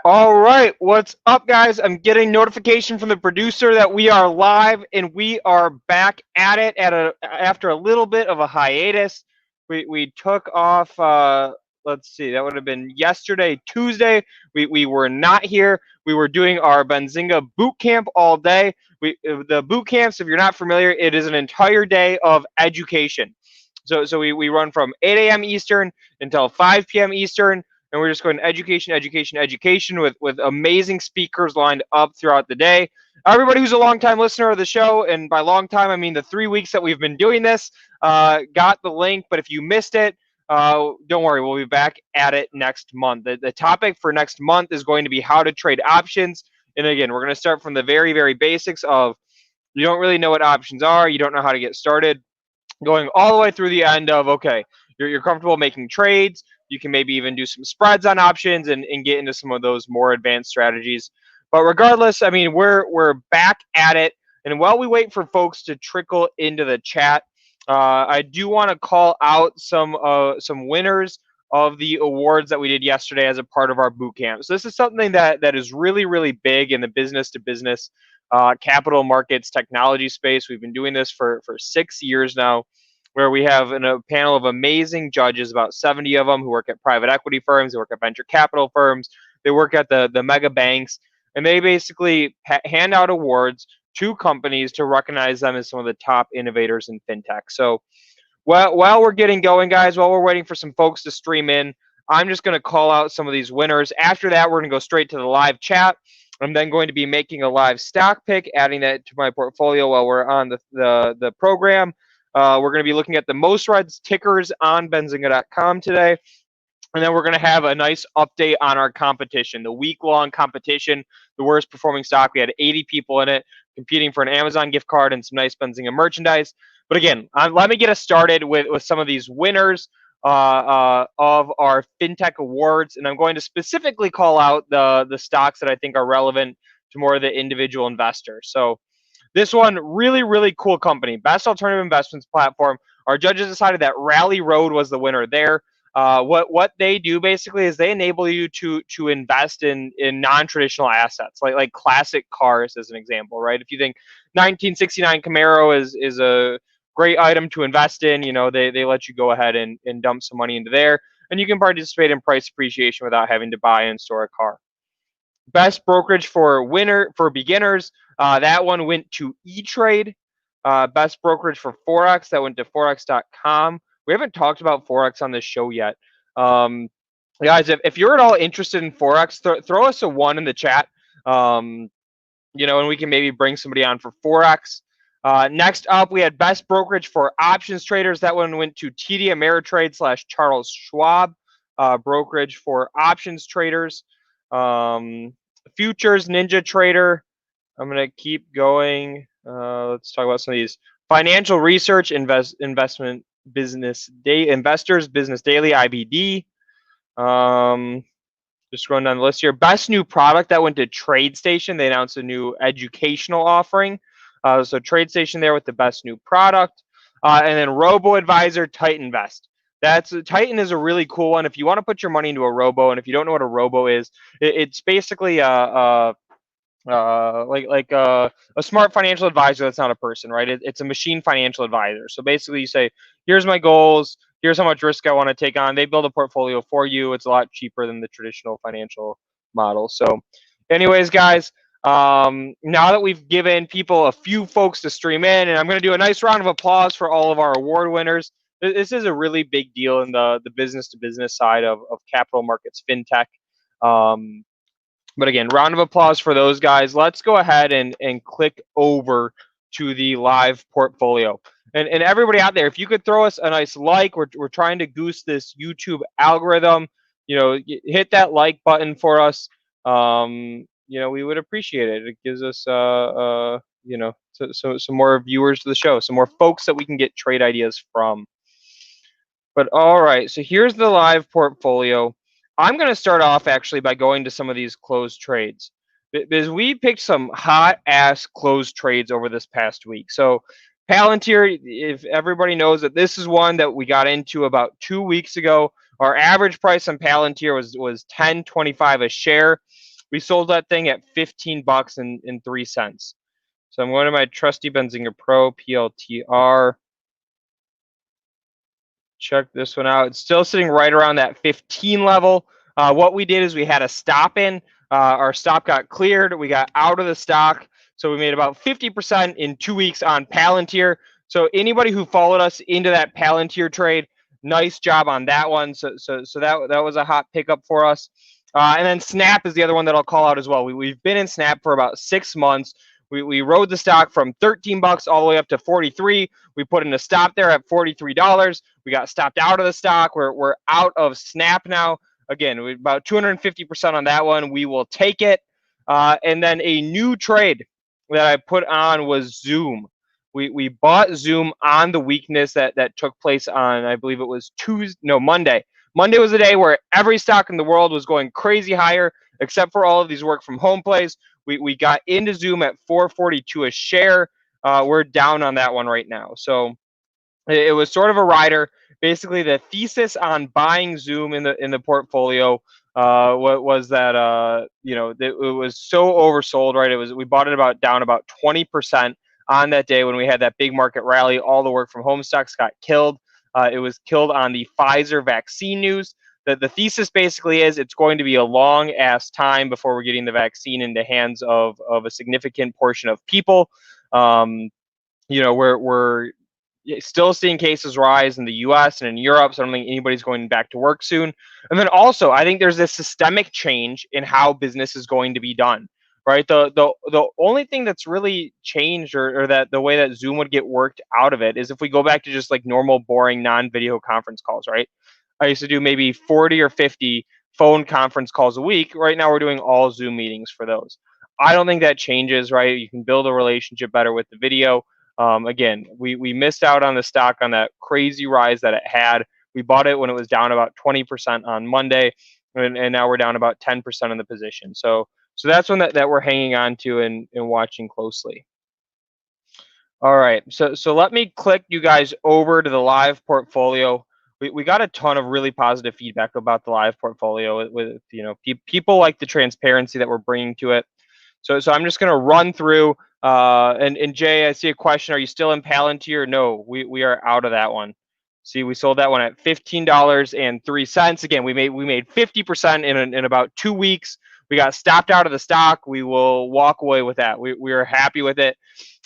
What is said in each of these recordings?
All right, what's up, guys? I'm getting notification from the producer that we are live, and we are back at it after a little bit of a hiatus. We took off. Let's see, that would have been yesterday, Tuesday. We were not here. We were doing our Benzinga boot camp all day. The boot camps, if you're not familiar, it is an entire day of education. So we run from 8 a.m. Eastern until 5 p.m. Eastern. And we're just going education with amazing speakers lined up throughout the day. Everybody who's a longtime listener of the show, and by long time, I mean the 3 weeks that we've been doing this, got the link. But if you missed it, don't worry, we'll be back at it next month. The topic for next month is going to be how to trade options. And again, we're going to start from the very, very basics of you don't really know what options are, you don't know how to get started, going all the way through the end of, okay, you're comfortable making trades. You can maybe even do some spreads on options and get into some of those more advanced strategies. But regardless, I mean, we're back at it. And while we wait for folks to trickle into the chat, I do want to call out some winners of the awards that we did yesterday as a part of our boot camp. So this is something that is really, really big in the business-to-business capital markets technology space. We've been doing this for 6 years now, where we have a panel of amazing judges, about 70 of them, who work at private equity firms, they work at venture capital firms, they work at the mega banks, and they basically hand out awards to companies to recognize them as some of the top innovators in fintech. So while we're getting going, guys, while we're waiting for some folks to stream in, I'm just going to call out some of these winners. After that, we're going to go straight to the live chat. I'm then going to be making a live stock pick, adding that to my portfolio while we're on the program. We're going to be looking at the most read tickers on benzinga.com today. And then we're going to have a nice update on our competition, the week-long competition, the worst performing stock. We had 80 people in it competing for an Amazon gift card and some nice Benzinga merchandise. But again, let me get us started with some of these winners of our FinTech awards. And I'm going to specifically call out the stocks that I think are relevant to more of the individual investors. So this one, really, really cool company. Best alternative investments platform. Our judges decided that Rally Road was the winner there. What they do basically is they enable you to invest in non-traditional assets, like classic cars as an example, right? If you think 1969 Camaro is a great item to invest in, they let you go ahead and dump some money into there, and you can participate in price appreciation without having to buy and store a car. Best brokerage for beginners, that one went to E-Trade. Best brokerage for Forex, that went to Forex.com. We haven't talked about Forex on this show yet. Guys, if you're at all interested in Forex, throw us a 1 in the chat, and we can maybe bring somebody on for Forex. Next up, we had best brokerage for options traders. That one went to TD Ameritrade / Charles Schwab, brokerage for options traders. Futures Ninja Trader. I'm going to keep going. Let's talk about some of these. Financial Research, Investment Business Day, Investors Business Daily, IBD. Just going down the list here. Best new product, that went to TradeStation. They announced a new educational offering. So TradeStation there with the best new product. And then Robo Advisor, Titan Invest. Titan is a really cool one. If you want to put your money into a robo, and if you don't know what a robo is, it's basically like a smart financial advisor that's not a person, right? It's a machine financial advisor. So basically you say, here's my goals, here's how much risk I want to take on. They build a portfolio for you. It's a lot cheaper than the traditional financial model. So anyways, guys, now that we've given people a few folks to stream in, and I'm going to do a nice round of applause for all of our award winners. This is a really big deal in the business-to-business side of capital markets fintech. But again, round of applause for those guys. Let's go ahead and click over to the live portfolio. And everybody out there, if you could throw us a nice like, we're trying to goose this YouTube algorithm. Hit that like button for us. We would appreciate it. It gives us some more viewers to the show, some more folks that we can get trade ideas from. But all right, so here's the live portfolio. I'm going to start off actually by going to some of these closed trades, because we picked some hot ass closed trades over this past week. So Palantir, if everybody knows that this is one that we got into about 2 weeks ago, Our average price on Palantir was $10.25 a share. We sold that thing at $15.03. So I'm going to my trusty Benzinga Pro PLTR. Check this one out. It's still sitting right around that 15 level. What we did is we had a stop in. Our stop got cleared. We got out of the stock. So we made about 50% in 2 weeks on Palantir. So anybody who followed us into that Palantir trade, nice job on that one. So that was a hot pickup for us. And then Snap is the other one that I'll call out as well. We've been in Snap for about 6 months. We rode the stock from 13 bucks all the way up to 43. We put in a stop there at $43. We got stopped out of the stock. We're out of Snap now. Again, we about 250% on that one. We will take it. And then a new trade that I put on was Zoom. We bought Zoom on the weakness that took place on, I believe it was Monday. Monday was the day where every stock in the world was going crazy higher, except for all of these work from home plays. We got into Zoom at 442 a share. We're down on that one right now. So it was sort of a rider. Basically, the thesis on buying Zoom in the portfolio was that it was so oversold, right? We bought it down about 20% on that day when we had that big market rally. All the work from home stocks got killed. It was killed on the Pfizer vaccine news. The thesis basically is it's going to be a long ass time before we're getting the vaccine into hands of a significant portion of people. We're still seeing cases rise in the US and in Europe, so I don't think anybody's going back to work soon. And then also, I think there's a systemic change in how business is going to be done, right? The only thing that's really changed or that the way that Zoom would get worked out of it is if we go back to just like normal, boring, non-video conference calls, right? I used to do maybe 40 or 50 phone conference calls a week. Right now, we're doing all Zoom meetings for those. I don't think that changes, right? You can build a relationship better with the video. Again, we missed out on the stock on that crazy rise that it had. We bought it when it was down about 20% on Monday, and now we're down about 10% in the position. So that's one that we're hanging on to and watching closely. All right, so let me click you guys over to the live portfolio. We got a ton of really positive feedback about the live portfolio with people like the transparency that we're bringing to it. So I'm just going to run through. And Jay, I see a question. Are you still in Palantir? No, we are out of that one. See, we sold that one at $15.03. Again, we made 50% in about 2 weeks. We got stopped out of the stock. We will walk away with that. We are happy with it.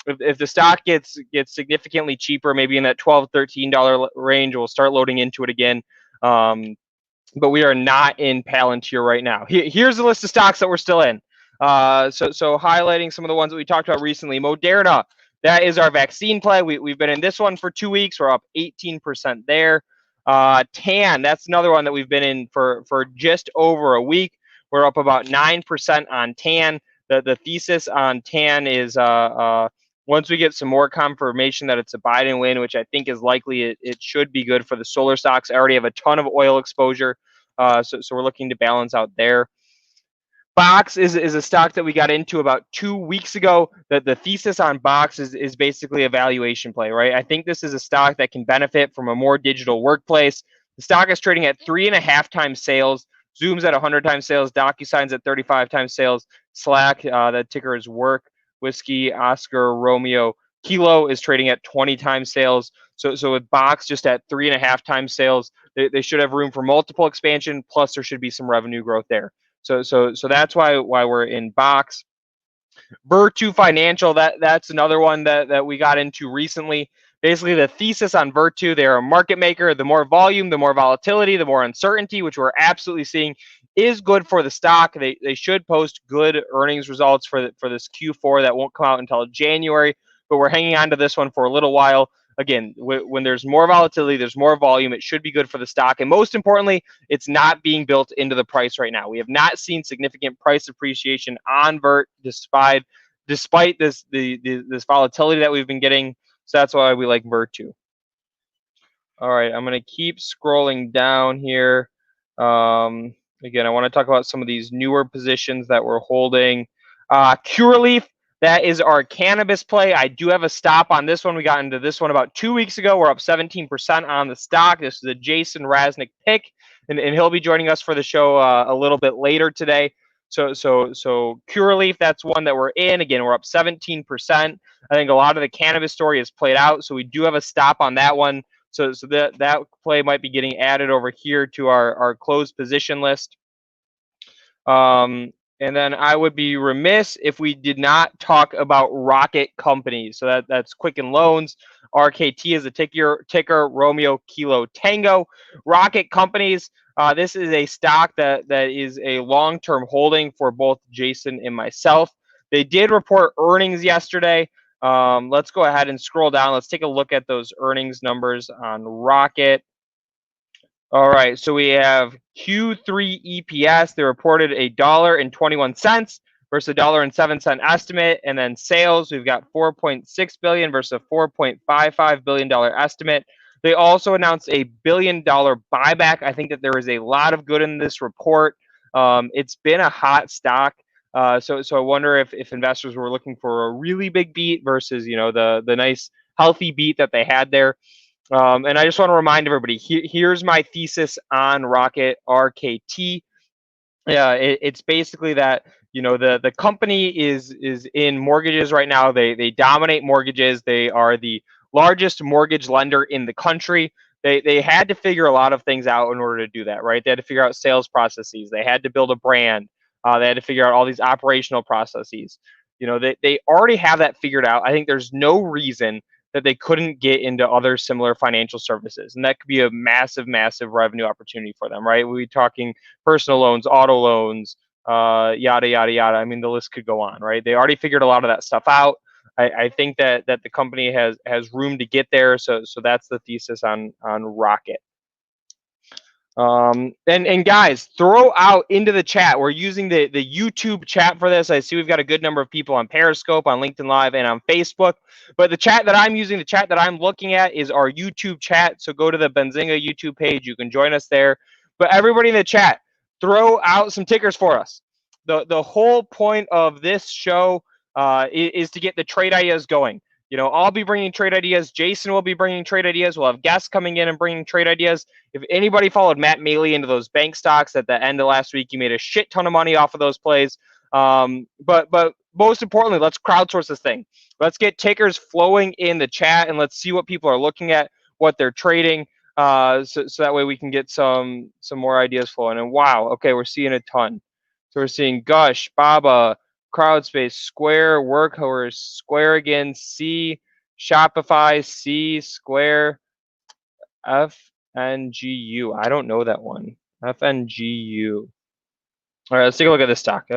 If the stock gets significantly cheaper, maybe in that $12, $13 range, we'll start loading into it again. But we are not in Palantir right now. Here's the list of stocks that we're still in. So highlighting some of the ones that we talked about recently. Moderna, that is our vaccine play. We've been in this one for 2 weeks. We're up 18% there. TAN, that's another one that we've been in for just over a week. We're up about 9% on TAN. The thesis on TAN is once we get some more confirmation that it's a Biden win, which I think is likely, it should be good for the solar stocks. I already have a ton of oil exposure, so we're looking to balance out there. Box is a stock that we got into about 2 weeks ago. The thesis on Box is basically a valuation play, right? I think this is a stock that can benefit from a more digital workplace. The stock is trading at 3.5 times sales. Zoom's at 100 times sales. DocuSign's at 35 times sales. Slack, the ticker is Work. Whiskey, Oscar, Romeo, Kilo is trading at 20 times sales. So with Box just at 3.5 times sales, they should have room for multiple expansion. Plus, there should be some revenue growth there. So that's why we're in Box. Virtu Financial, that's another one that we got into recently. Basically, the thesis on Virtu, they're a market maker. The more volume, the more volatility, the more uncertainty, which we're absolutely seeing, is good for the stock. They should post good earnings results for this Q4 that won't come out until January, but we're hanging on to this one for a little while. Again, when there's more volatility, there's more volume, it should be good for the stock. And most importantly, it's not being built into the price right now. We have not seen significant price appreciation on Vert despite this volatility that we've been getting. So that's why we like Virtu. All right, I'm going to keep scrolling down here. Again, I want to talk about some of these newer positions that we're holding. Curaleaf, that is our cannabis play. I do have a stop on this one. We got into this one about 2 weeks ago. We're up 17% on the stock. This is a Jason Raznick pick. and he'll be joining us for the show a little bit later today. So Curaleaf, that's one that we're in. Again, we're up 17%. I think a lot of the cannabis story is played out, so we do have a stop on that one. So that play might be getting added over here to our closed position list. And then I would be remiss if we did not talk about Rocket Companies. So that's Quicken Loans. RKT is a ticker Romeo Kilo Tango. Rocket Companies. This is a stock that is a long-term holding for both Jason and myself. They did report earnings yesterday. Let's go ahead and scroll down. Let's take a look at those earnings numbers on Rocket. All right, so we have Q3 EPS. They reported $1.21 versus $1.07 estimate, and then sales we've got 4.6 billion versus a 4.55 billion dollar estimate. They also announced a $1 billion buyback. I think that there is a lot of good in this report. It's been a hot stock, so I wonder if investors were looking for a really big beat versus the nice healthy beat that they had there. And I just want to remind everybody, here's my thesis on Rocket RKT. It's basically that the company is in mortgages right now. They dominate mortgages. They are the largest mortgage lender in the country. They had to figure a lot of things out in order to do that, right? They had to figure out sales processes. They had to build a brand. They had to figure out all these operational processes. They already have that figured out. I think there's no reason that they couldn't get into other similar financial services, and that could be a massive, massive revenue opportunity for them, right? We'll be talking personal loans, auto loans, yada yada yada. I mean, the list could go on, right? They already figured a lot of that stuff out. I think that the company has room to get there. So that's the thesis on Rocket. And guys, throw out into the chat. We're using the YouTube chat for this. I see we've got a good number of people on Periscope, on LinkedIn Live, and on Facebook. But the chat that I'm using, the chat that I'm looking at, is our YouTube chat. So go to the Benzinga YouTube page. You can join us there. But everybody in the chat, throw out some tickers for us. The whole point of this show is to get the trade ideas going. I'll be bringing trade ideas. Jason will be bringing trade ideas. We'll have guests coming in and bringing trade ideas. If anybody followed Matt Maley into those bank stocks at the end of last week, he made a shit ton of money off of those plays. But most importantly, let's crowdsource this thing. Let's get tickers flowing in the chat, and let's see what people are looking at, what they're trading, so that way we can get some more ideas flowing. And wow, okay, we're seeing a ton. So we're seeing Gush, Baba, Crowdspace, Square, Workhorse, Square again, C, Shopify, C, Square, FNGU. I don't know that one. FNGU. All right, let's take a look at this stock.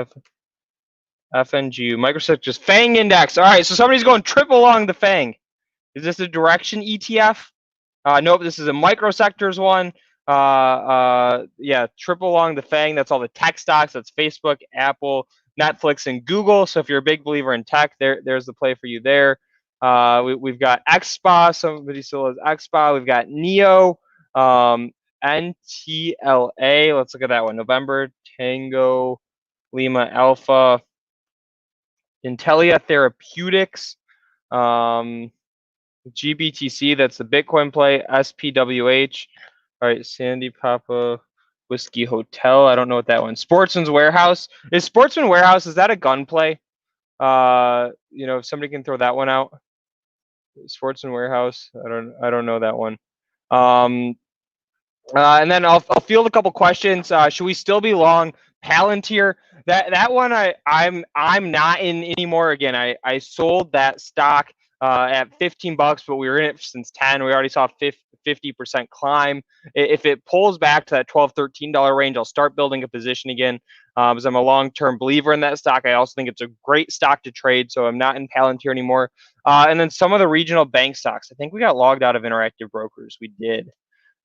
FNGU. Microsoft just FANG index. All right, so somebody's going triple along the FANG. Is this a direction ETF? Nope, this is a microsectors one. Yeah, triple along the FANG. That's all the tech stocks. That's Facebook, Apple, Netflix, and Google. So if you're a big believer in tech, there's the play for you there. We've got XSPA. Somebody still has XSPA. We've got NEO, NTLA. Let's look at that one. November, Tango, Lima, Alpha, Intelia Therapeutics, GBTC. That's the Bitcoin play. SPWH. All right, Sandy Papa Whiskey Hotel. I don't know what that one. Sportsman's Warehouse. Is Sportsman Warehouse, is that a gun play? If somebody can throw that one out. Sportsman Warehouse. I don't know that one. And then I'll field a couple questions. Should we still be long Palantir? That one I'm not in anymore. Again, I sold that stock at $15, but we were in it since 10. We already saw 50% climb. If it pulls back to that $12, $13 range, I'll start building a position again, because I'm a long-term believer in that stock. I also think it's a great stock to trade, so I'm not in Palantir anymore. And then some of the regional bank stocks. I think we got logged out of Interactive Brokers. We did.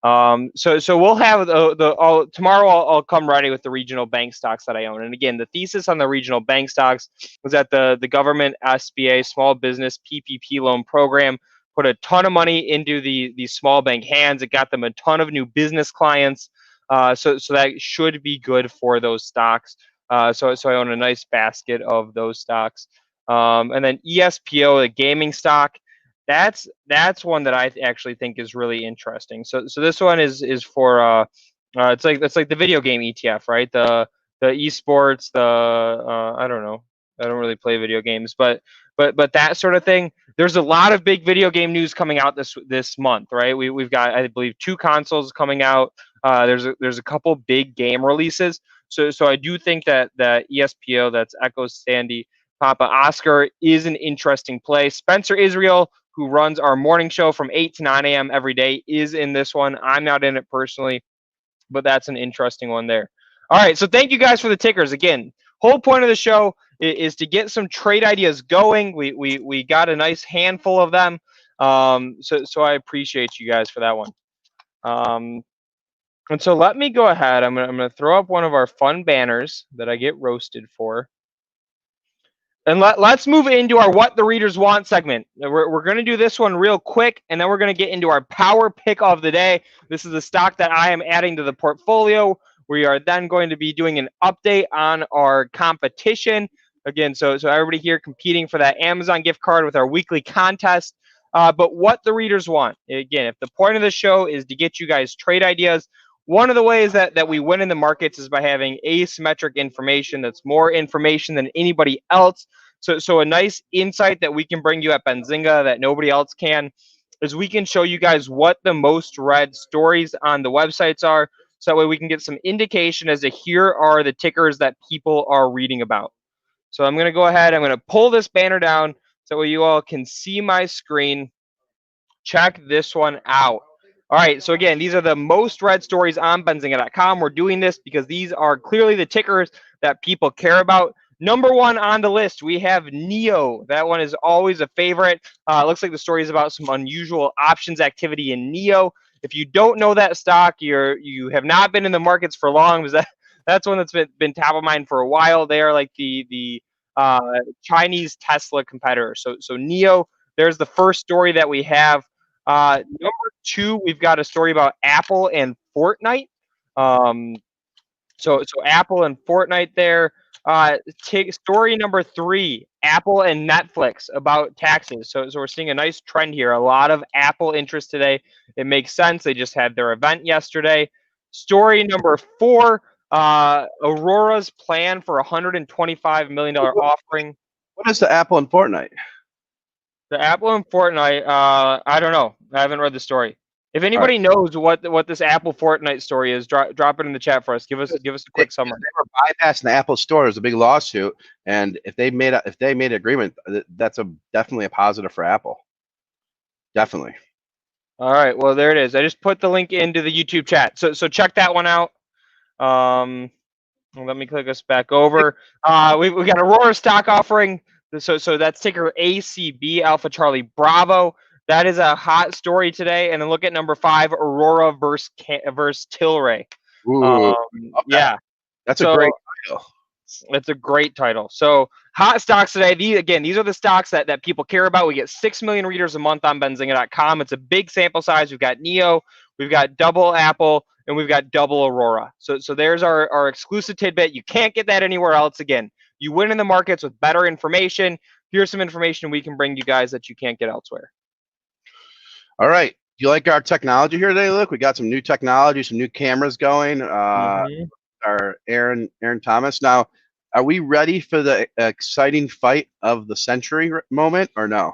So we'll have tomorrow. I'll come ready with the regional bank stocks that I own. And again, the thesis on the regional bank stocks was that the government SBA small business PPP loan program put a ton of money into the small bank hands. It got them a ton of new business clients. So that should be good for those stocks. So I own a nice basket of those stocks. And then ESPO, the gaming stock. That's one that I actually think is really interesting. So this one is for It's like the video game ETF, right? The esports, I don't know. I don't really play video games, but that sort of thing. There's a lot of big video game news coming out this month, right? We've got, I believe, 2 consoles coming out. There's a couple big game releases. So I do think that ESPO, that's Echo Sandy Papa Oscar, is an interesting play. Spencer Israel, who runs our morning show from 8 to 9 a.m. every day, is in this one. I'm not in it personally, but that's an interesting one there. All right, so thank you guys for the tickers. Again, whole point of the show is to get some trade ideas going. We got a nice handful of them, so I appreciate you guys for that one. And so let me go ahead. I'm gonna throw up one of our fun banners that I get roasted for. And let's move into our What the Readers Want segment. We're going to do this one real quick, and then we're going to get into our power pick of the day. This is the stock that I am adding to the portfolio. We are then going to be doing an update on our competition. Again, so everybody here competing for that Amazon gift card with our weekly contest. But what the readers want. Again, if the point of the show is to get you guys trade ideas, one of the ways that we win in the markets is by having asymmetric information that's more information than anybody else. So a nice insight that we can bring you at Benzinga that nobody else can is we can show you guys what the most read stories on the websites are. So that way we can get some indication as to here are the tickers that people are reading about. So I'm going to go ahead. I'm going to pull this banner down so that way you all can see my screen. Check this one out. All right, so again, these are the most read stories on Benzinga.com. We're doing this because these are clearly the tickers that people care about. Number 1 on the list, we have NEO. That one is always a favorite. Looks like the story is about some unusual options activity in NEO. If you don't know that stock, you have not been in the markets for long, because that's one that's been top of mind for a while. They are like the Chinese Tesla competitor. So NEO, there's the first story that we have. Number 2, we've got a story about Apple and Fortnite. So Apple and Fortnite there. Story number 3, Apple and Netflix about taxes. So we're seeing a nice trend here. A lot of Apple interest today. It makes sense. They just had their event yesterday. Story number 4, Aurora's plan for $125 million offering. What is the Apple and Fortnite? The Apple and Fortnite, I don't know. I haven't read the story. If anybody knows what this Apple Fortnite story is, drop it in the chat for us. Give us a quick summary. They were bypassing the Apple Store. It was a big lawsuit, and if they made an agreement, that's definitely a positive for Apple. Definitely. All right. Well, there it is. I just put the link into the YouTube chat. So check that one out. Let me click us back over. We got Aurora stock offering. So that's ticker ACB, Alpha Charlie Bravo. That is a hot story today. And then look at number 5, Aurora versus Tilray. Okay. Yeah, that's a great title. It's a great title. So hot stocks today. These are the stocks that people care about. We get 6 million readers a month on Benzinga.com. It's a big sample size. We've got NEO, we've got double Apple, and we've got double Aurora. So there's our exclusive tidbit. You can't get that anywhere else. Again, you win in the markets with better information. Here's some information we can bring you guys that you can't get elsewhere. All right. Do you like our technology here today, Luke? We got some new technology, some new cameras going. Our Aaron Thomas. Now, are we ready for the exciting fight of the century moment or no?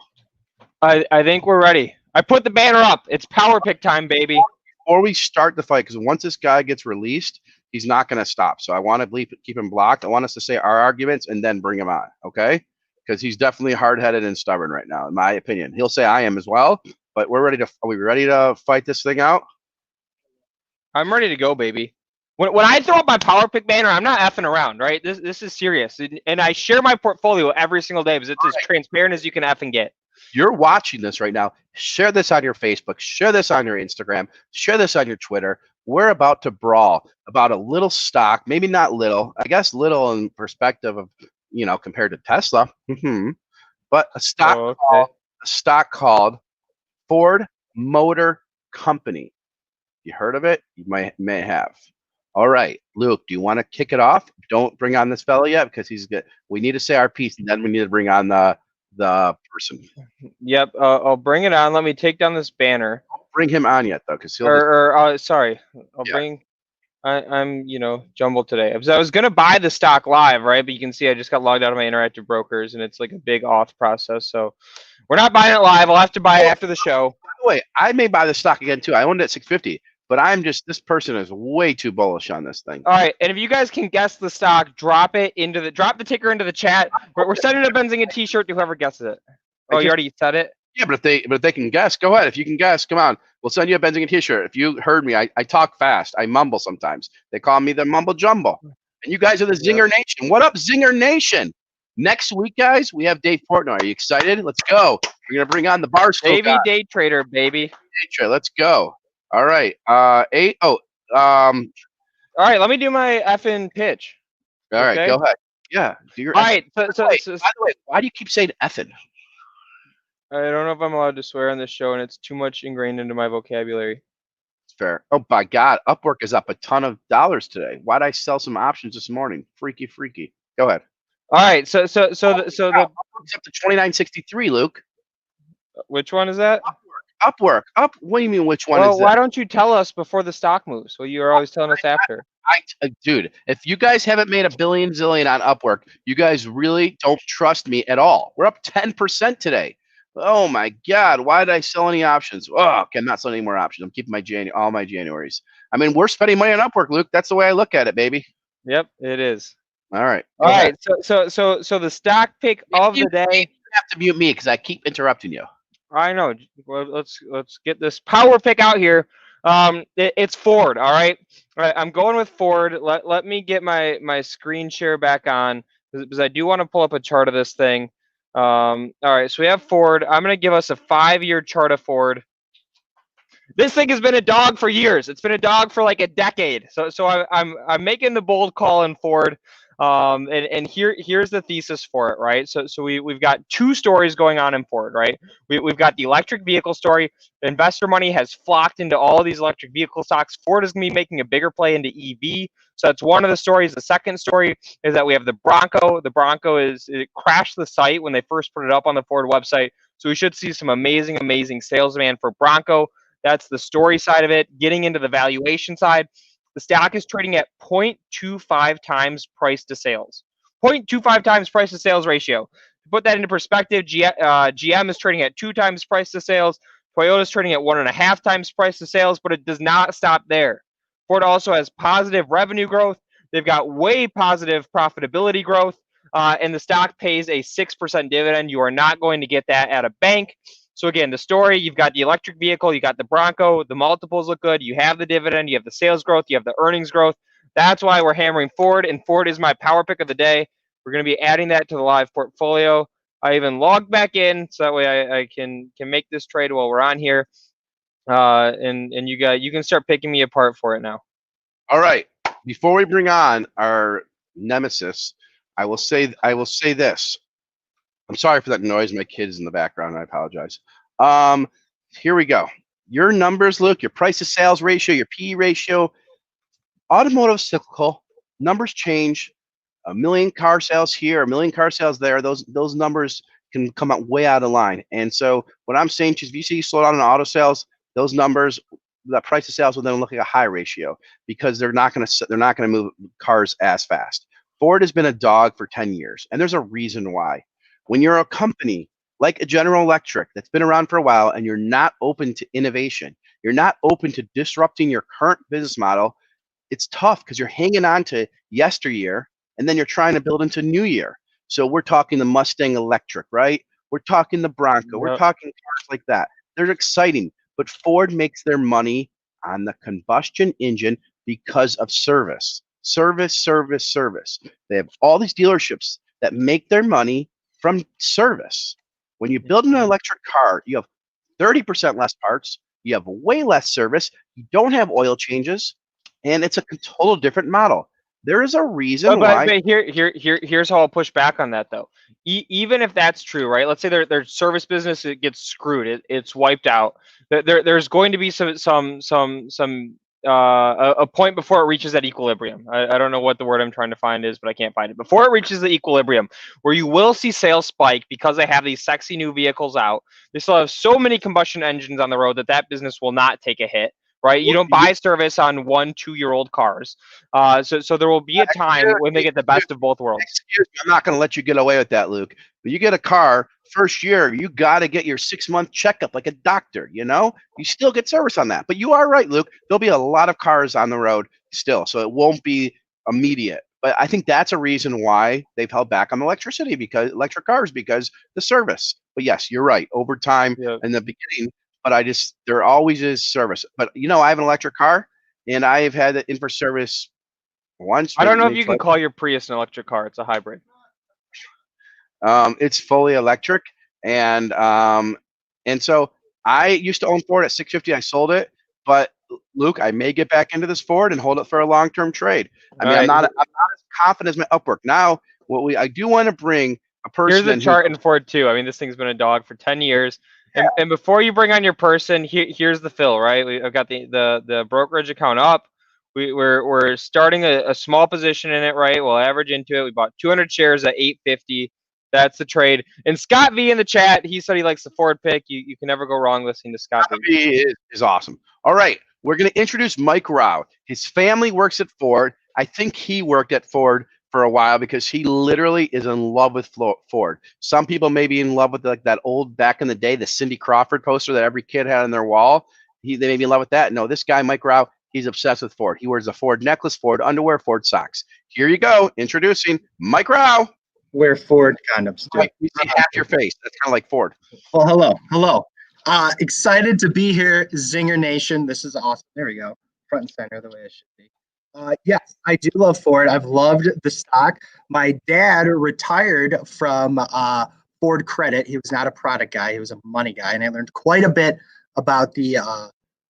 I think we're ready. I put the banner up. It's power pick time, baby. Before we start the fight, because once this guy gets released, he's not going to stop. So I want to keep him blocked. I want us to say our arguments and then bring him on, okay? Because he's definitely hard-headed and stubborn right now, in my opinion. He'll say I am as well, but we're ready to. Are we ready to fight this thing out? I'm ready to go, baby. When I throw up my power pick banner, I'm not effing around, right? This is serious, and I share my portfolio every single day because it's as transparent as you can effing get. You're watching this right now. Share this on your Facebook. Share this on your Instagram. Share this on your Twitter. We're about to brawl about a little stock, maybe not little. I guess little in perspective of compared to Tesla, but a stock called Ford Motor Company. You heard of it? You may have. All right, Luke, do you want to kick it off? Don't bring on this fella yet because he's good. We need to say our piece, and then we need to bring on the person. Yep, I'll bring it on. Let me take down this banner. Don't bring him on yet, though, because he'll. Sorry, I'll bring. I'm jumbled today. I was gonna buy the stock live, right? But you can see I just got logged out of my interactive brokers, and it's like a big auth process. So we're not buying it live. I'll have to buy it after the show. By the way, I may buy the stock again too. I owned it at 650, but this person is way too bullish on this thing. All right, and if you guys can guess the stock, drop the ticker into the chat. We're sending a Benzinga T-shirt to whoever guesses it. Oh, you already said it. Yeah, but if they can guess, go ahead. If you can guess, come on. We'll send you a Benzinga T-shirt. If you heard me, I talk fast. I mumble sometimes. They call me the Mumble Jumble. And you guys are the Zinger Nation. What up, Zinger Nation? Next week, guys, we have Dave Portnoy. Are you excited? Let's go. We're gonna bring on the Barstool Baby guy. day trader, baby. Day trader. Let's go. All right. All right, let me do my effing pitch. All right, go ahead. Yeah. All right. By the way, why do you keep saying effing? I don't know if I'm allowed to swear on this show, and it's too much ingrained into my vocabulary. It's fair. Oh my God, Upwork is up a ton of dollars today. Why'd I sell some options this morning? Freaky. Go ahead. All right. So the Upwork's up to 29.63, Luke. Which one is that? Upwork. What do you mean? Which one is that? Why don't you tell us before the stock moves? Well, you are always telling us after. Dude, if you guys haven't made $1 billion zillion on Upwork, you guys really don't trust me at all. We're up 10% today. Oh my God, why did I sell any options? Oh, okay, I'm not selling any more options. I'm keeping all my Januaries. I mean, we're spending money on Upwork, Luke. That's the way I look at it, baby. Yep, it is. All right. All right. So the stock pick of the day. You have to mute me because I keep interrupting you. I know. Well, let's get this power pick out here. It's Ford. All right. I'm going with Ford. Let me get my screen share back on because I do want to pull up a chart of this thing. All right. So we have Ford. I'm going to give us a 5-year chart of Ford. This thing has been a dog for years. It's been a dog for like a decade. So I'm making the bold call in Ford. And here's the thesis for it, right? So we've got two stories going on in Ford, right? We've got the electric vehicle story. Investor money has flocked into all these electric vehicle stocks. Ford is going to be making a bigger play into EV. So that's one of the stories. The second story is that we have the Bronco. The Bronco it crashed the site when they first put it up on the Ford website. So we should see some amazing sales demand for Bronco. That's the story side of it. Getting into the valuation side. The stock is trading at 0.25 times price to sales. 0.25 times price to sales ratio. To put that into perspective, GM is trading at 2 times price to sales. Toyota is trading at 1.5 times price to sales, but it does not stop there. Ford also has positive revenue growth. They've got way positive profitability growth, and the stock pays a 6% dividend. You are not going to get that at a bank. So again, the story, you've got the electric vehicle, you got the Bronco, the multiples look good, you have the dividend, you have the sales growth, you have the earnings growth. That's why we're hammering Ford, and Ford is my power pick of the day. We're going to be adding that to the live portfolio. I even logged back in so that way I can make this trade while we're on here. And you can start picking me apart for it now. All right. Before we bring on our nemesis, I will say this. I'm sorry for that noise. My kid's in the background. I apologize. Here we go. Your numbers, Luke, your price to sales ratio, your PE ratio, automotive cyclical, numbers change. 1 million car sales here, 1 million car sales there. Those numbers can come out way out of line. And so what I'm saying is if you see slowdown in auto sales, those numbers, that price to sales will then look like a high ratio because they're not going to move cars as fast. Ford has been a dog for 10 years, and there's a reason why. When you're a company like a General Electric that's been around for a while and you're not open to innovation, you're not open to disrupting your current business model, it's tough because you're hanging on to yesteryear and then you're trying to build into new year. So we're talking the Mustang Electric, right? We're talking the Bronco. We're talking cars like that. They're exciting, but Ford makes their money on the combustion engine because of service. Service. They have all these dealerships that make their money from service. When you build an electric car, you have 30% less parts, you have way less service, you don't have oil changes, and it's a total different model. There is a reason why. But here's how I'll push back on that though. Even if that's true, right? Let's say their service business gets screwed, it's wiped out. There's going to be a point before it reaches that equilibrium. I don't know what the word I'm trying to find is, but I can't find it. Before it reaches the equilibrium, where you will see sales spike because they have these sexy new vehicles out. They still have so many combustion engines on the road that business will not take a hit. right? You don't buy service on 1-2-year-old cars. So there will be a time when they get the best of both worlds. Excuse me, I'm not going to let you get away with that, Luke. But you get a car first year, you got to get your 6-month checkup like a doctor. You still get service on that. But you are right, Luke. There'll be a lot of cars on the road still, so it won't be immediate. But I think that's a reason why they've held back on electric cars, because the service. But yes, you're right. Over time in the beginning, but there always is service. But I have an electric car, and I have had it in for service once. I don't know if you can call your Prius an electric car. It's a hybrid. It's fully electric, and so I used to own Ford at 650. I sold it, but Luke, I may get back into this Ford and hold it for a long-term trade. I mean, I'm not as confident as my Upwork. Now, I do want to bring a person. Here's a chart in Ford too. I mean, this thing's been a dog for 10 years. And before you bring on your person, here's the fill, right? I've got the brokerage account up. We're starting a small position in it, right? We'll average into it. We bought 200 shares at 850. That's the trade. And Scott V in the chat, he said he likes the Ford pick. You can never go wrong listening to Scott V. Is awesome. All right, we're going to introduce Mike Rao. His family works at Ford. I think he worked at Ford for a while because he literally is in love with Ford. Some people may be in love with that old back in the day, the Cindy Crawford poster that every kid had on their wall. They may be in love with that. No, this guy, Mike Rao, he's obsessed with Ford. He wears a Ford necklace, Ford underwear, Ford socks. Here you go. Introducing Mike Rao. Wear Ford condoms. Right, you see half your face. That's kind of like Ford. Well, hello. Excited to be here, Zinger Nation. This is awesome. There we go. Front and center, the way it should be. Yes, I do love Ford. I've loved the stock. My dad retired from Ford Credit. He was not a product guy. He was a money guy. And I learned quite a bit about the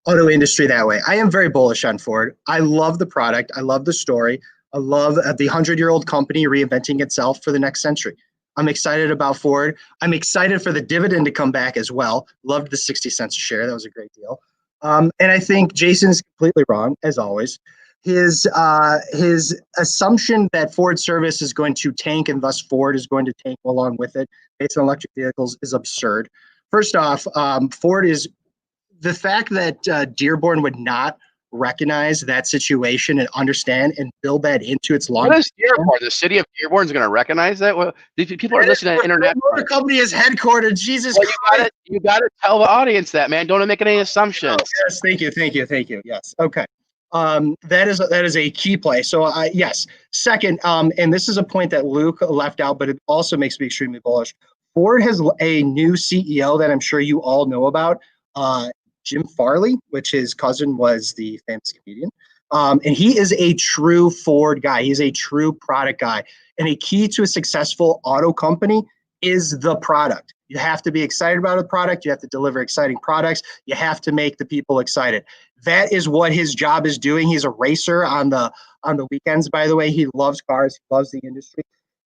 auto industry that way. I am very bullish on Ford. I love the product. I love the story. I love the 100-year-old company reinventing itself for the next century. I'm excited about Ford. I'm excited for the dividend to come back as well. Loved the 60 cents a share. That was a great deal. And I think Jason is completely wrong, as always. His assumption that Ford service is going to tank and thus Ford is going to tank along with it based on electric vehicles is absurd. First off, Ford is the fact that Dearborn would not recognize that situation and understand and build that into its long. What is Dearborn? The city of Dearborn is going to recognize that? Well, these people are listening to internet. The company is headquartered. Jesus Christ. You got to tell the audience that, man. Don't make any assumptions. Oh, yes, thank you. Yes, okay. That is a key play. So yes. Second, and this is a point that Luke left out, but it also makes me extremely bullish. Ford has a new CEO that I'm sure you all know about. Jim Farley, which his cousin was the famous comedian. And he is a true Ford guy. He's a true product guy. And a key to a successful auto company is the product. You have to be excited about a product. You have to deliver exciting products. You have to make the people excited. That is what his job is doing. He's a racer on the weekends, by the way. He loves cars. He loves the industry.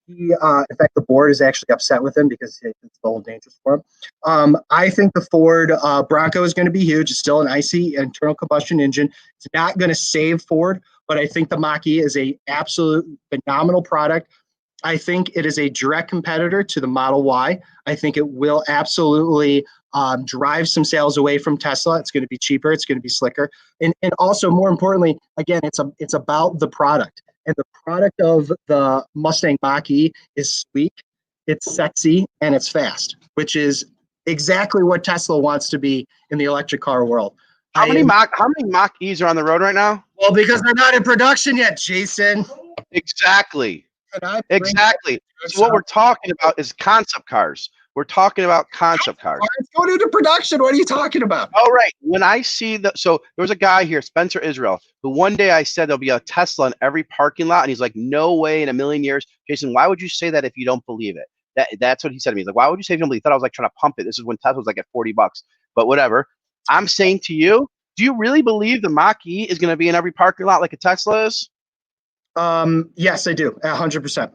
In fact, the board is actually upset with him because it's a little dangerous for him. I think the Ford Bronco is going to be huge. It's still an IC, internal combustion engine. It's not going to save Ford, but I think the Mach-E is a absolute phenomenal product. I think it is a direct competitor to the Model Y. I think it will absolutely drive some sales away from Tesla. It's going to be cheaper. It's going to be slicker. And also, more importantly, again, it's about the product. And the product of the Mustang Mach-E is sleek, it's sexy, and it's fast, which is exactly what Tesla wants to be in the electric car world. How many Mach-Es are on the road right now? Well, because they're not in production yet, Jason. Exactly. So what we're talking about is concept cars. We're talking about concept cars. It's going into production. What are you talking about? All right. When I see so there was a guy here, Spencer Israel, who one day I said there'll be a Tesla in every parking lot, and he's like, "No way in a million years." Jason, why would you say that if you don't believe it? That's what he said to me. He's like, "Why would you say if you don't believe?" He thought I was like trying to pump it. This is when Tesla was like at $40, but whatever. I'm saying to you, do you really believe the Mach-E is going to be in every parking lot like a Tesla is? Yes, I do, 100%.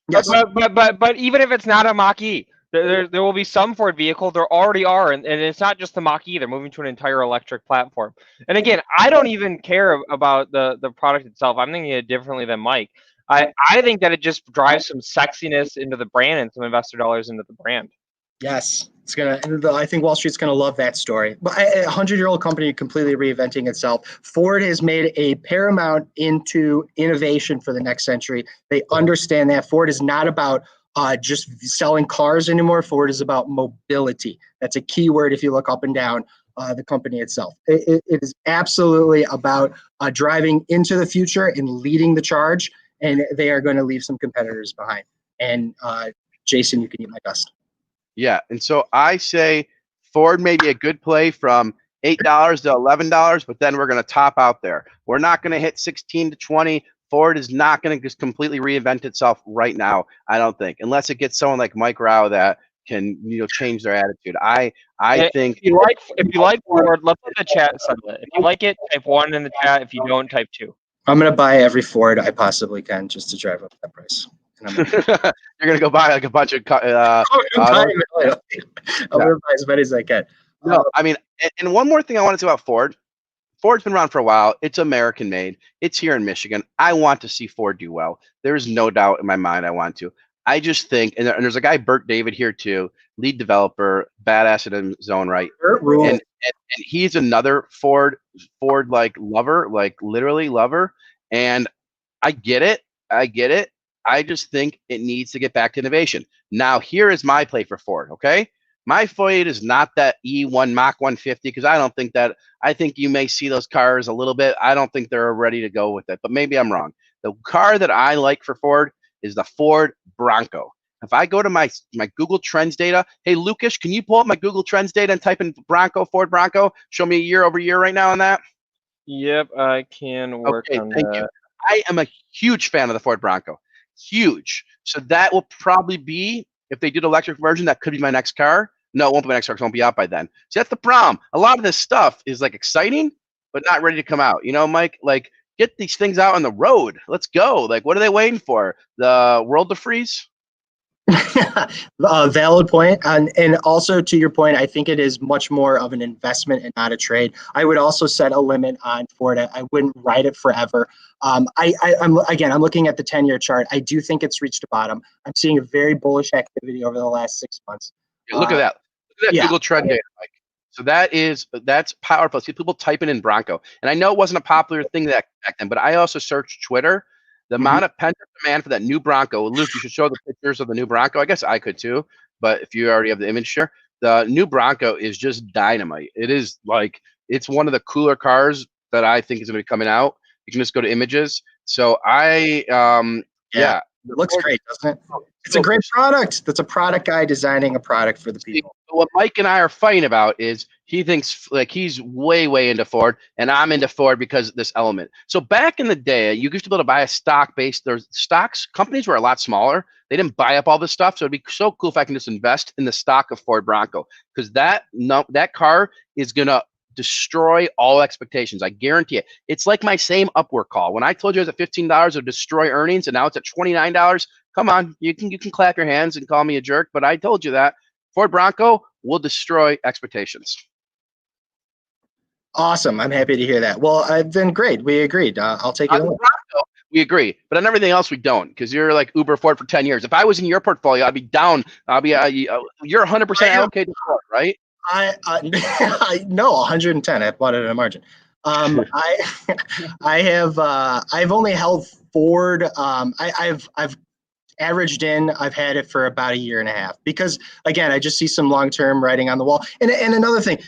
Yes. But even if it's not a Mach-E, there will be some Ford vehicle. There already are, and it's not just the Mach-E. They're moving to an entire electric platform. And again, I don't even care about the product itself. I'm thinking it differently than Mike. I think that it just drives some sexiness into the brand and some investor dollars into the brand. Yes, I think Wall Street's gonna love that story. But a 100-year-old company completely reinventing itself. Ford has made a paramount into innovation for the next century. They understand that Ford is not about just selling cars anymore. Ford is about mobility. That's a key word if you look up and down the company itself. It is absolutely about driving into the future and leading the charge. And they are going to leave some competitors behind. And Jason, you can eat my dust. Yeah, and so I say Ford may be a good play from $8 to $11, but then we're going to top out there. We're not going to hit 16 to 20. Ford is not going to just completely reinvent itself right now, I don't think, unless it gets someone like Mike Rao that can change their attitude. I think if you like Ford, let's let the chat settle it. If you like it, type 1 in the chat. If you don't, type 2. I'm going to buy every Ford I possibly can just to drive up that price. You're gonna go buy like a bunch of. I'm gonna buy as many as I can. No, I mean, and one more thing I want to say about Ford. Ford's been around for a while. It's American made. It's here in Michigan. I want to see Ford do well. There's no doubt in my mind I want to. I just think, and there's a guy, Bert David, here too, lead developer, badass in his own right, and he's another Ford like lover, like literally lover. And I get it. I just think it needs to get back to innovation. Now, here is my play for Ford, okay? My play is not that E1 Mach 150 because I don't think that. I think you may see those cars a little bit. I don't think they're ready to go with it, but maybe I'm wrong. The car that I like for Ford is the Ford Bronco. If I go to my Google Trends data, hey, Lucas, can you pull up my Google Trends data and type in Bronco, Ford Bronco? Show me a year over year right now on that. Yep, I can work on that. Thank you. I am a huge fan of the Ford Bronco. Huge. So that will probably be, if they did electric version, that could be my next car. No, it won't be my next car because it won't be out by then. So that's the problem. A lot of this stuff is like exciting, but not ready to come out. You know, Mike, like get these things out on the road. Let's go. Like, what are they waiting for? The world to freeze? Valid point. And also to your point, I think it is much more of an investment and not a trade. I would also set a limit on Ford. I wouldn't ride it forever. I'm looking at the 10-year chart. I do think it's reached a bottom. I'm seeing a very bullish activity over the last 6 months. Yeah, look at that. Look at that Google Trend data, Mike. So that's powerful. See people typing in Bronco. And I know it wasn't a popular thing back then, but I also searched Twitter. The amount of pent-up demand for that new Bronco. Luke, you should show the pictures of the new Bronco. I guess I could too, but if you already have the image share, the new Bronco is just dynamite. It is like, it's one of the cooler cars that I think is going to be coming out. You can just go to images. So it looks great, doesn't it? It's a great product. That's a product guy designing a product for the people. What Mike and I are fighting about is he thinks like he's way into Ford, and I'm into Ford because of this element. So back in the day, you used to be able to buy a stock based. There's stocks. Companies were a lot smaller. They didn't buy up all this stuff. So it'd be so cool if I can just invest in the stock of Ford Bronco because that car is gonna destroy all expectations. I guarantee it. It's like my same Upwork call. When I told you it was at $15, it would destroy earnings, and now it's at $29. Come on, you can clap your hands and call me a jerk, but I told you that Ford Bronco will destroy expectations. Awesome. I'm happy to hear that. Well, then great. We agreed. I'll take it. We agree, but on everything else we don't, because you're like Uber Ford for 10 years. If I was in your portfolio, I'd be down. You're 100% allocated to Ford, right? No, 110. I bought it at a margin. I've only held Ford. I've averaged in. I've had it for about a year and a half because, again, I just see some long-term writing on the wall. And another thing,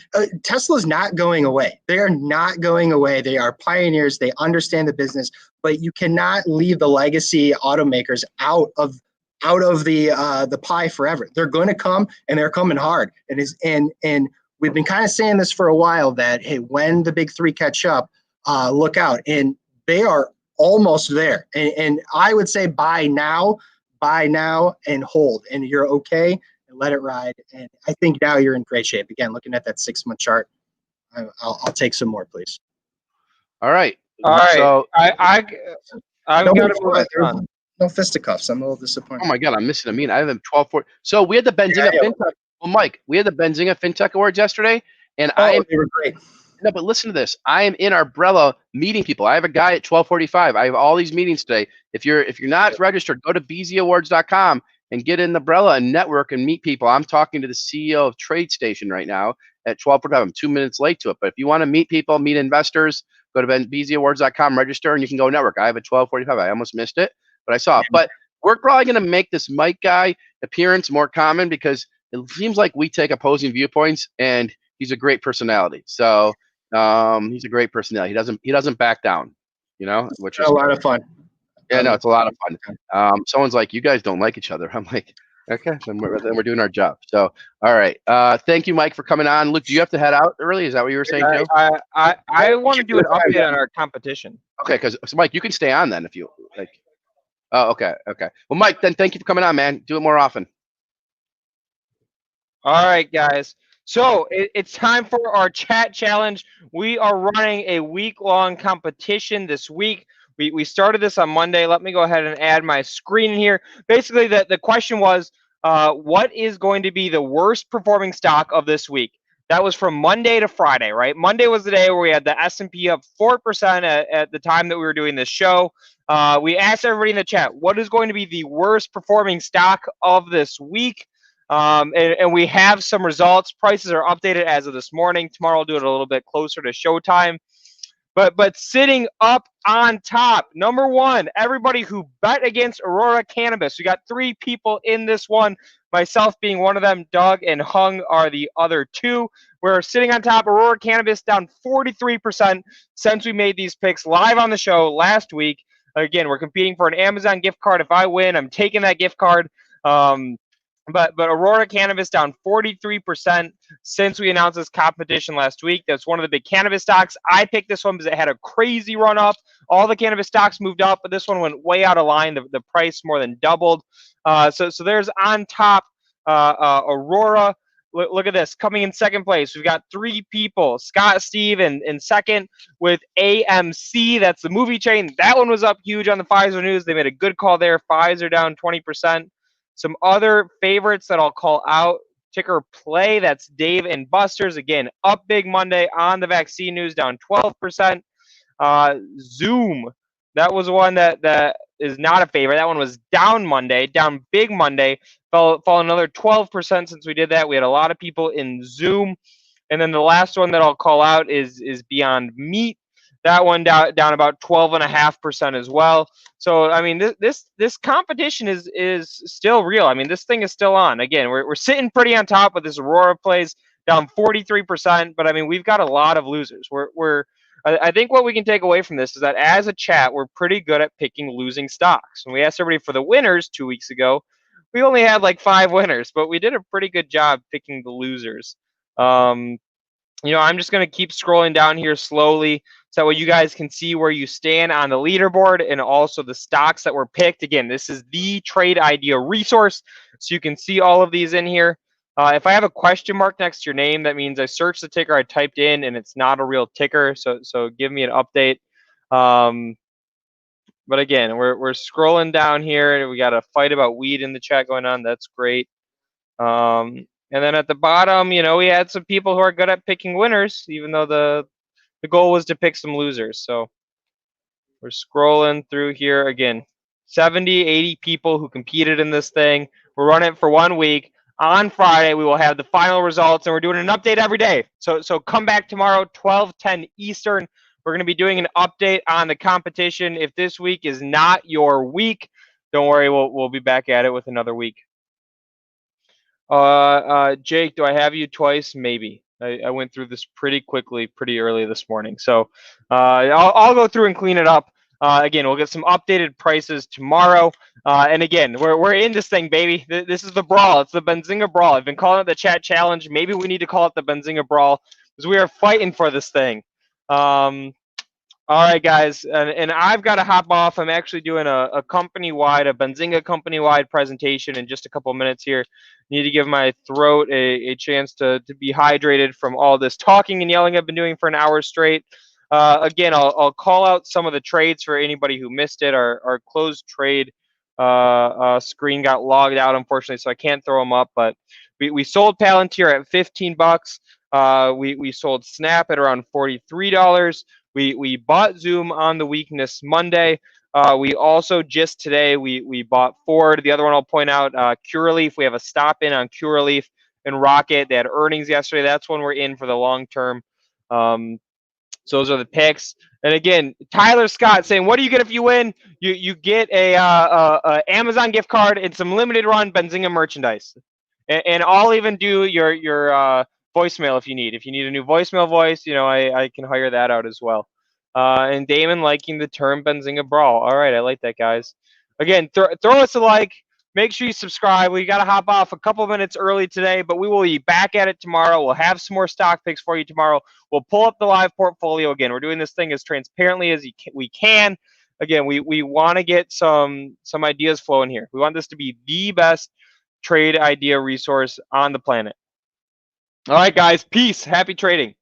Tesla's not going away. They are not going away. They are pioneers. They understand the business, but you cannot leave the legacy automakers out of the pie forever. They're going to come, and they're coming hard. And we've been kind of saying this for a while that, hey, when the big three catch up, look out. And they are almost there. And I would say buy now and hold, and you're okay, and let it ride. And I think now you're in great shape. Again, looking at that 6-month chart, I'll take some more, please. All right. So I've got to move it on. No fisticuffs. I'm a little disappointed. Oh my God, I'm missing a meeting. I have them 12-4. So we had the Benzinga FinTech. Well, Mike, we had the Benzinga FinTech Awards yesterday, and they were great. No, but listen to this. I am in Arbrella meeting people. I have a guy at 12:45. I have all these meetings today. If you're not registered, go to bzawards.com and get in the umbrella and network and meet people. I'm talking to the CEO of TradeStation right now at 12:45. I'm 2 minutes late to it. But if you want to meet people, meet investors, go to bziawards.com, register, and you can go network. I have a 12:45. I almost missed it, but I saw it. But we're probably going to make this Mike guy appearance more common because it seems like we take opposing viewpoints, and he's a great personality. So he's a great personality. He doesn't back down, which is a lot of fun. Yeah, no, it's a lot of fun. Someone's like, you guys don't like each other. I'm like, okay, then we're doing our job. So, all right. Thank you, Mike, for coming on. Luke, do you have to head out early? Is that what you were saying too? I want to do an update on our competition. Okay, so Mike, you can stay on then if you like. Oh, okay. Well, Mike, then thank you for coming on, man. Do it more often. All right, guys. So it's time for our chat challenge. We are running a week-long competition this week. We started this on Monday. Let me go ahead and add my screen in here. Basically, the question was, what is going to be the worst performing stock of this week? That was from Monday to Friday, right? Monday was the day where we had the S&P up 4% at the time that we were doing this show. We asked everybody in the chat, what is going to be the worst performing stock of this week? And we have some results. Prices are updated as of this morning. Tomorrow I'll do it a little bit closer to showtime. But sitting up on top, number one, everybody who bet against Aurora Cannabis. We got 3 people in this one, myself being one of them. Doug and Hung are the other 2. We're sitting on top. Aurora Cannabis down 43% since we made these picks live on the show last week. Again, we're competing for an Amazon gift card. If I win, I'm taking that gift card. But Aurora Cannabis down 43% since we announced this competition last week. That's one of the big cannabis stocks. I picked this one because it had a crazy run up. All the cannabis stocks moved up, but this one went way out of line. The price more than doubled. So there's on top Aurora. Look at this. Coming in second place, we've got 3 people. Scott, Steve, in second with AMC. That's the movie chain. That one was up huge on the Pfizer news. They made a good call there. Pfizer down 20%. Some other favorites that I'll call out, ticker play, that's Dave and Buster's. Again, up big Monday on the vaccine news, down 12%. Zoom, that was one that is not a favorite. That one was down Monday, down big Monday, fell another 12% since we did that. We had a lot of people in Zoom. And then the last one that I'll call out is Beyond Meat. That one down about 12.5% as well. So I mean, this competition is still real. I mean, this thing is still on. Again, we're sitting pretty on top with this Aurora plays down 43%. But I mean, we've got a lot of losers. I think what we can take away from this is that as a chat, we're pretty good at picking losing stocks. When we asked everybody for the winners 2 weeks ago, we only had like 5 winners, but we did a pretty good job picking the losers. I'm just going to keep scrolling down here slowly so that way you guys can see where you stand on the leaderboard and also the stocks that were picked. Again, this is the trade idea resource, so you can see all of these in here. If I have a question mark next to your name, that means I searched the ticker I typed in and it's not a real ticker, so give me an update. But again, we're scrolling down here. We got a fight about weed in the chat going on. That's great. And then at the bottom, we had some people who are good at picking winners, even though the goal was to pick some losers. So we're scrolling through here. Again, 70, 80 people who competed in this thing. We're running it for 1 week. On Friday, we will have the final results, and we're doing an update every day. So come back tomorrow, 12:10 Eastern. We're going to be doing an update on the competition. If this week is not your week, don't worry, we'll be back at it with another week. Jake, do I have you twice? Maybe. I went through this pretty quickly, pretty early this morning. So I'll go through and clean it up. Again, we'll get some updated prices tomorrow. And again, we're in this thing, baby. This is the brawl. It's the Benzinga brawl. I've been calling it the chat challenge. Maybe we need to call it the Benzinga brawl because we are fighting for this thing. All right, guys, and I've got to hop off. I'm actually doing a company-wide, a Benzinga company-wide presentation in just a couple of minutes here. Need to give my throat a chance to be hydrated from all this talking and yelling I've been doing for an hour straight. Again, I'll call out some of the trades for anybody who missed it. Our closed trade screen got logged out, unfortunately, so I can't throw them up. But we sold Palantir at $15. We sold Snap at around $43. We bought Zoom on the weakness Monday. We also just today we bought Ford. The other one I'll point out, Curaleaf. We have a stop in on Curaleaf and Rocket. They had earnings yesterday. That's when we're in for the long term. So those are the picks. And again, Tyler Scott saying, "What do you get if you win? You get a Amazon gift card and some limited run Benzinga merchandise, and I'll even do your voicemail if you need. If you need a new voicemail voice, I can hire that out as well." And Damon liking the term Benzinga Brawl. All right, I like that, guys. Again, throw us a like. Make sure you subscribe. We got to hop off a couple minutes early today, but we will be back at it tomorrow. We'll have some more stock picks for you tomorrow. We'll pull up the live portfolio again. We're doing this thing as transparently as we can. Again, we want to get some ideas flowing here. We want this to be the best trade idea resource on the planet. All right, guys. Peace. Happy trading.